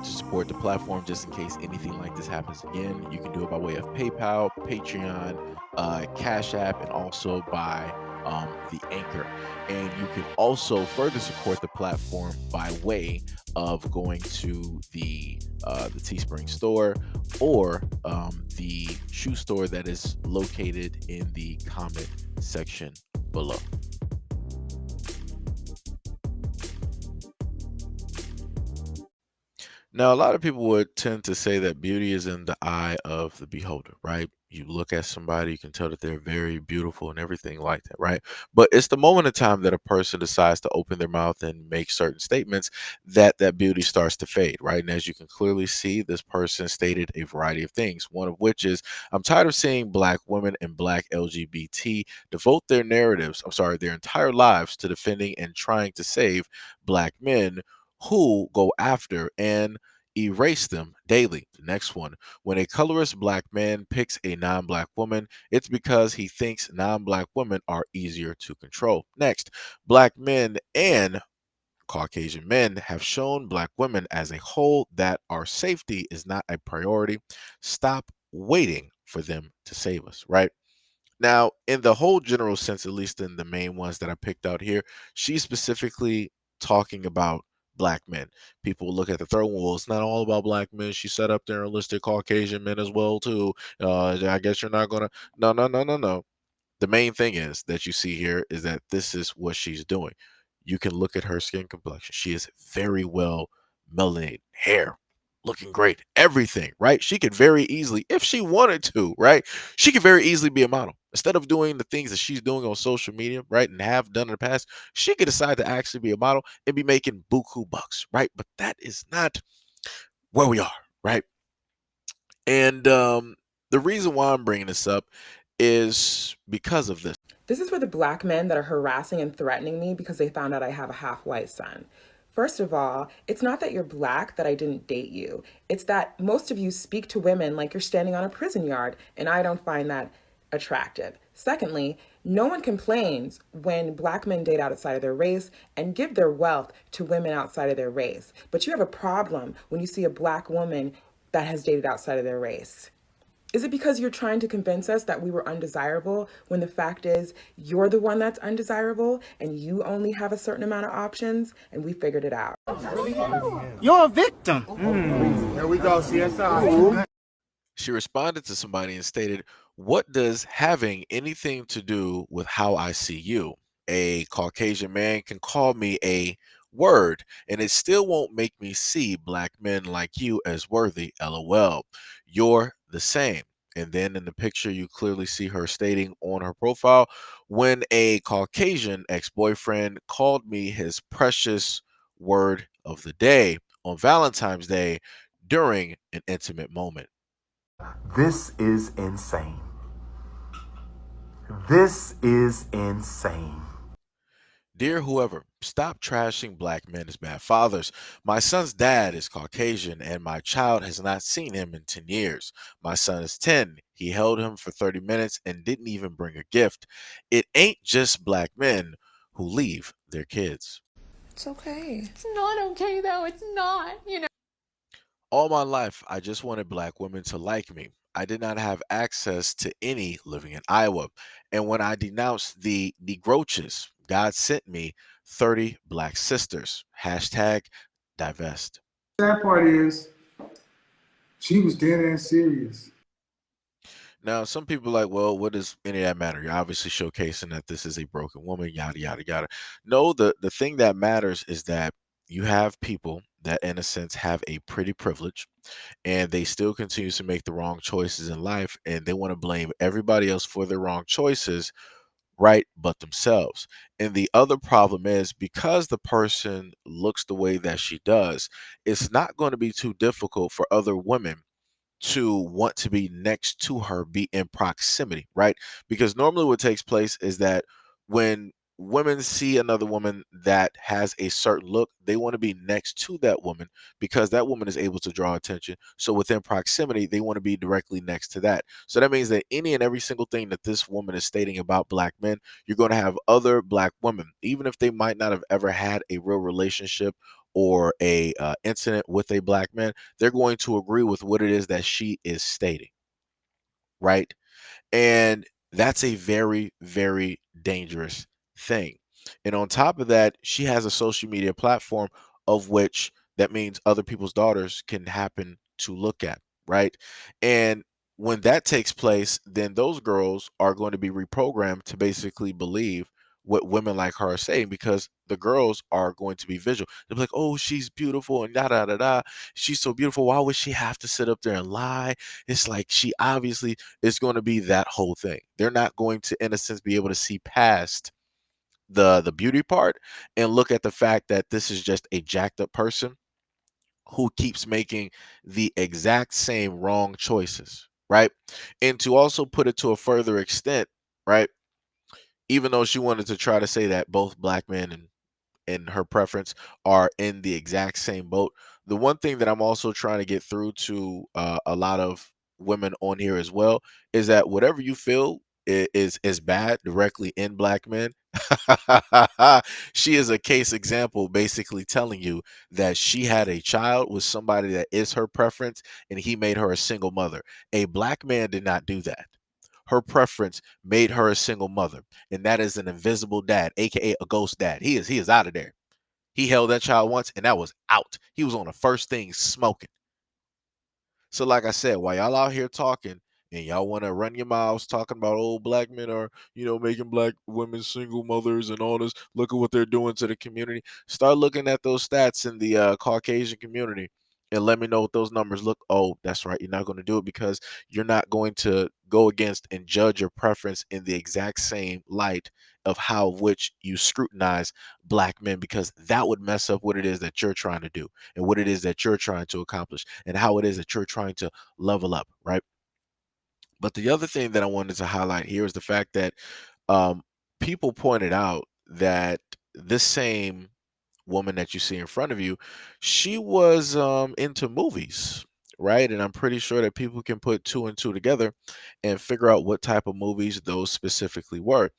want to support the platform just in case anything like this happens again, you can do it by way of PayPal, Patreon, Cash App, and also by the Anchor. And you can also further support the platform by way of going to the Teespring store or the shoe store that is located in the comment section below. Now, a lot of people would tend to say that beauty is in the eye of the beholder, right? You look at somebody, you can tell that they're very beautiful and everything like that, right? But it's the moment in time that a person decides to open their mouth and make certain statements that that beauty starts to fade, right? And as you can clearly see, this person stated a variety of things, one of which is, I'm tired of seeing Black women and Black LGBT devote their narratives, I'm sorry, their entire lives to defending and trying to save Black men who go after and erase them daily. The next one, when a colorist Black man picks a non Black woman, it's because he thinks non Black women are easier to control. Next, Black men and Caucasian men have shown Black women as a whole that our safety is not a priority. Stop waiting for them to save us, right? Now, in the whole general sense, at least in the main ones that I picked out here, she's specifically talking about Black men. People look at the third one, well, it's not all about Black men. She set up there and listed Caucasian men as well, too. I guess you're not gonna. No, no, no, no, no. The main thing is that you see here is that this is what she's doing. You can look at her skin complexion. She is very well melanated, hair looking great, everything, right? She could very easily, if she wanted to, right? She could very easily be a model. Instead of doing the things that she's doing on social media, right, and have done in the past, she could decide to actually be a model and be making buku bucks, right? But that is not where we are, right? And the reason why I'm bringing this up is because of this. This is for the Black men that are harassing and threatening me because they found out I have a half-white son. First of all, it's not that you're Black that I didn't date you. It's that most of you speak to women like you're standing on a prison yard, and I don't find that attractive. Secondly, no one complains when Black men date outside of their race and give their wealth to women outside of their race. But you have a problem when you see a Black woman that has dated outside of their race. Is it because you're trying to convince us that we were undesirable when the fact is you're the one that's undesirable and you only have a certain amount of options and we figured it out? You're a victim. Here we go, CSI. She responded to somebody and stated, what does having anything to do with how I see you? A Caucasian man can call me a word, and it still won't make me see Black men like you as worthy. LOL. You're the same. And then in the picture, you clearly see her stating on her profile, when a Caucasian ex boyfriend called me his precious word of the day on Valentine's Day during an intimate moment. This is insane. This is insane. Dear whoever, stop trashing Black men as bad fathers. My son's dad is Caucasian and my child has not seen him in 10 years. My son is 10. He held him for 30 minutes and didn't even bring a gift. It ain't just Black men who leave their kids. It's okay. It's not okay though. It's not, All my life, I just wanted Black women to like me. I did not have access to any living in Iowa. And when I denounced the Negroches, God sent me 30 Black sisters. Hashtag divest. Sad part is, she was dead ass serious. Now, some people are like, well, what does any of that matter? You're obviously showcasing that this is a broken woman, yada, yada, yada. No, the thing that matters is that you have people that, in a sense, have a pretty privilege and they still continue to make the wrong choices in life and they want to blame everybody else for their wrong choices, right, but themselves. And the other problem is because the person looks the way that she does, it's not going to be too difficult for other women to want to be next to her, be in proximity, right? Because normally what takes place is that when women see another woman that has a certain look, they want to be next to that woman because that woman is able to draw attention. So within proximity, they want to be directly next to that. So that means that any and every single thing that this woman is stating about Black men, you're going to have other Black women, even if they might not have ever had a real relationship or a incident with a black man, they're going to agree with what it is that she is stating, right? And that's a very, very dangerous thing. And on top of that, she has a social media platform of which that means other people's daughters can happen to look at, right? And when that takes place, then those girls are going to be reprogrammed to basically believe what women like her are saying because the girls are going to be visual. They'll be like, oh, she's beautiful and da da da da. She's so beautiful. Why would she have to sit up there and lie? It's like she obviously is going to be that whole thing. They're not going to, in a sense, be able to see past the beauty part and look at the fact that this is just a jacked up person who keeps making the exact same wrong choices, right? And to also put it to a further extent, right? Even though she wanted to try to say that both black men and her preference are in the exact same boat. The one thing that I'm also trying to get through to a lot of women on here as well is that whatever you feel is bad directly in black men. She is a case example, basically telling you that she had a child with somebody that is her preference, and he made her a single mother. A black man did not do that. Her preference made her a single mother, and that is an invisible dad, aka a ghost dad. He is out of there. He held that child once, and that was out. He was on the first thing smoking. So, like I said, while y'all out here talking and y'all want to run your mouths talking about old black men are, making black women single mothers and all this, look at what they're doing to the community. Start looking at those stats in the Caucasian community and let me know what those numbers look. Oh, that's right. You're not going to do it because you're not going to go against and judge your preference in the exact same light of how which you scrutinize black men, because that would mess up what it is that you're trying to do and what it is that you're trying to accomplish and how it is that you're trying to level up, right? But the other thing that I wanted to highlight here is the fact that um, people pointed out that this same woman that you see in front of you, she was into movies, right? And I'm pretty sure that people can put two and two together and figure out what type of movies those specifically were.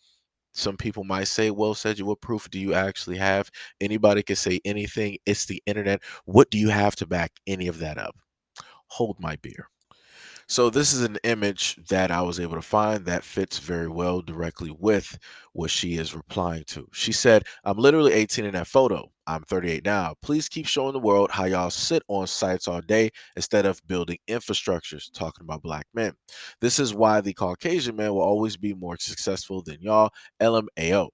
Some people might say, well, Seiji, what proof do you actually have? Anybody can say anything. It's the internet. What do you have to back any of that up? Hold my beer. So this is an image that I was able to find that fits very well directly with what she is replying to. She said, I'm literally 18 in that photo. I'm 38 now. Please keep showing the world how y'all sit on sites all day instead of building infrastructures, talking about black men. This is why the Caucasian man will always be more successful than y'all. LMAO.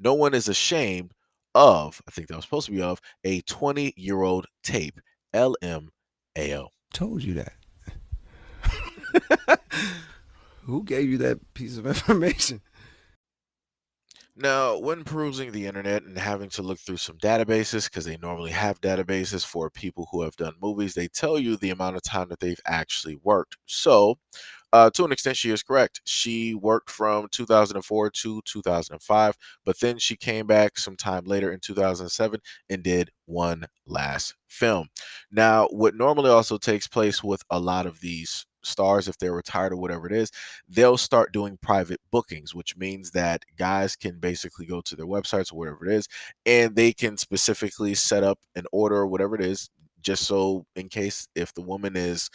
No one is ashamed of, I think that was supposed to be of, a 20-year-old tape. LMAO. Told you that. Who gave you that piece of information? Now, when perusing the internet and having to look through some databases, because they normally have databases for people who have done movies, they tell you the amount of time that they've actually worked. So, to an extent, she is correct. She worked from 2004 to 2005, but then she came back sometime later in 2007 and did one last film. Now, what normally also takes place with a lot of these stars, if they're retired or whatever it is, they'll start doing private bookings, which means that guys can basically go to their websites or whatever it is, and they can specifically set up an order or whatever it is, just so in case if the woman is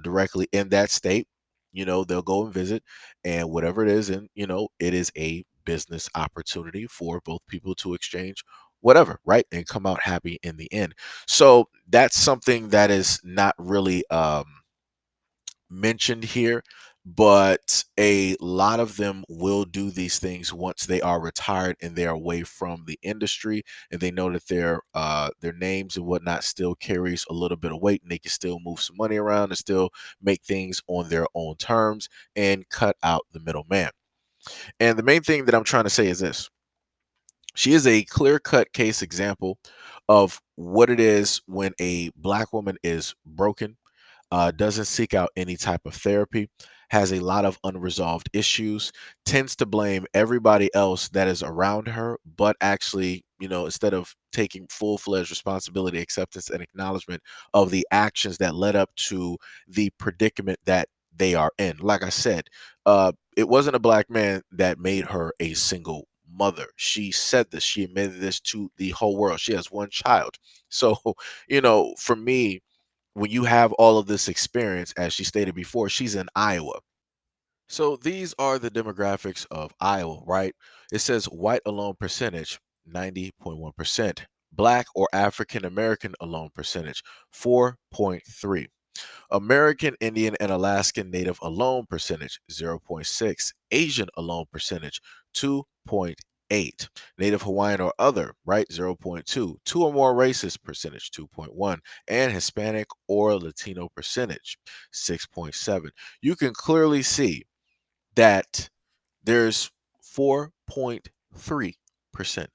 directly in that state, they'll go and visit, and whatever it is, and it is a business opportunity for both people to exchange whatever, right, and come out happy in the end. So that's something that is not really mentioned here, but a lot of them will do these things once they are retired and they're away from the industry, and they know that their names and whatnot still carries a little bit of weight, and they can still move some money around and still make things on their own terms and cut out the middleman. And the main thing that I'm trying to say is this: she is a clear-cut case example of what it is when a black woman is broken, doesn't seek out any type of therapy, has a lot of unresolved issues, tends to blame everybody else that is around her, but actually, instead of taking full fledged responsibility, acceptance, and acknowledgement of the actions that led up to the predicament that they are in. Like I said, it wasn't a black man that made her a single mother. She said this, she admitted this to the whole world. She has one child. So, for me, when you have all of this experience, as she stated before, she's in Iowa. So these are the demographics of Iowa, right? It says white alone percentage, 90.1%. Black or African American alone percentage, 4.3. American Indian and Alaskan Native alone percentage, 0.6. Asian alone percentage, 2.8. Native Hawaiian or other, right, 0.2. Two or more races percentage, 2.1. And Hispanic or Latino percentage, 6.7. You can clearly see that there's 4.3%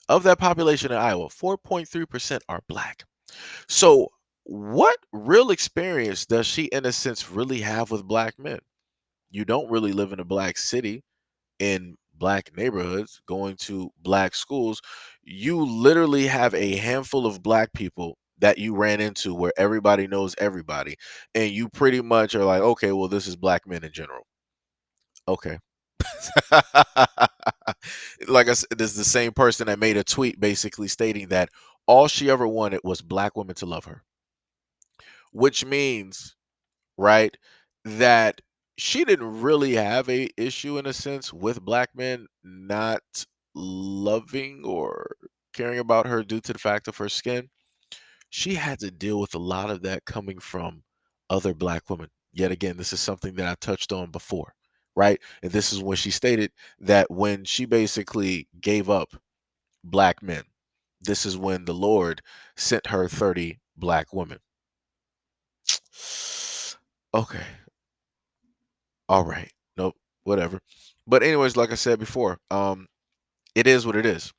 of that population in Iowa, 4.3% are black. So, what real experience does she, in a sense, really have with black men? You don't really live in a black city, in black neighborhoods, going to black schools. You literally have a handful of black people that you ran into where everybody knows everybody. And you pretty much are like, okay, well, this is black men in general. Okay. Like I said, this is the same person that made a tweet basically stating that all she ever wanted was black women to love her, which means, right, that she didn't really have a issue in a sense with black men not loving or caring about her due to the fact of her skin. She had to deal with a lot of that coming from other black women. Yet again, this is something that I touched on before, right? And this is when she stated that when she basically gave up black men, this is when the Lord sent her 30 black women. Okay. All right. Nope. Whatever. But anyways, like I said before, it is what it is.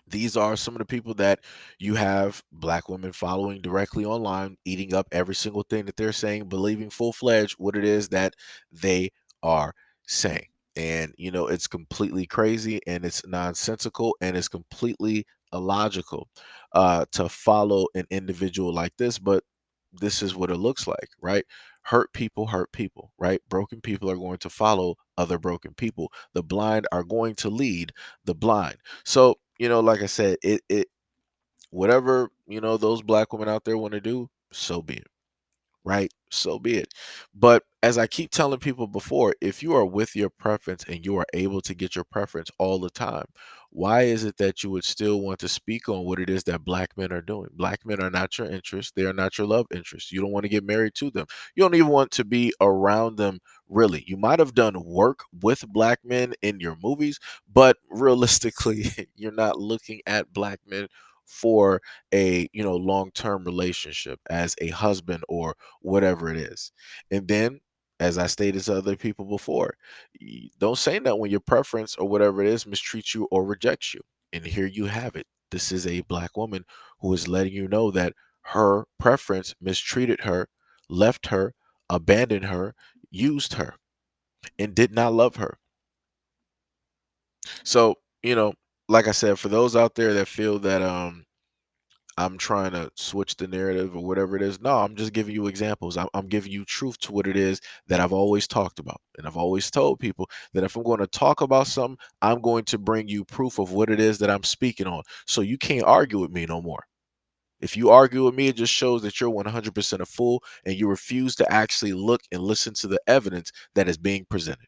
These are some of the people that you have black women following directly online, eating up every single thing that they're saying, believing full fledged what it is that they are saying. And, it's completely crazy and it's nonsensical and it's completely illogical to follow an individual like this. But this is what it looks like, right? Hurt people, right? Broken people are going to follow other broken people. The blind are going to lead the blind. So, like I said, it whatever, those black women out there want to do, so be it. Right? So be it. But as I keep telling people before, if you are with your preference and you are able to get your preference all the time, why is it that you would still want to speak on what it is that black men are doing? Black men are not your interest. They are not your love interest. You don't want to get married to them. You don't even want to be around them, really. You might have done work with black men in your movies, but realistically, you're not looking at black men for a long-term relationship as a husband or whatever it is. And then, as I stated to other people before, don't say that when your preference or whatever it is mistreats you or rejects you. And here you have it. This is a black woman who is letting you know that her preference mistreated her, left her, abandoned her, used her, and did not love her. So, like I said, for those out there that feel that I'm trying to switch the narrative or whatever it is. No, I'm just giving you examples. I'm giving you truth to what it is that I've always talked about. And I've always told people that if I'm going to talk about something, I'm going to bring you proof of what it is that I'm speaking on. So you can't argue with me no more. If you argue with me, it just shows that you're 100% a fool and you refuse to actually look and listen to the evidence that is being presented.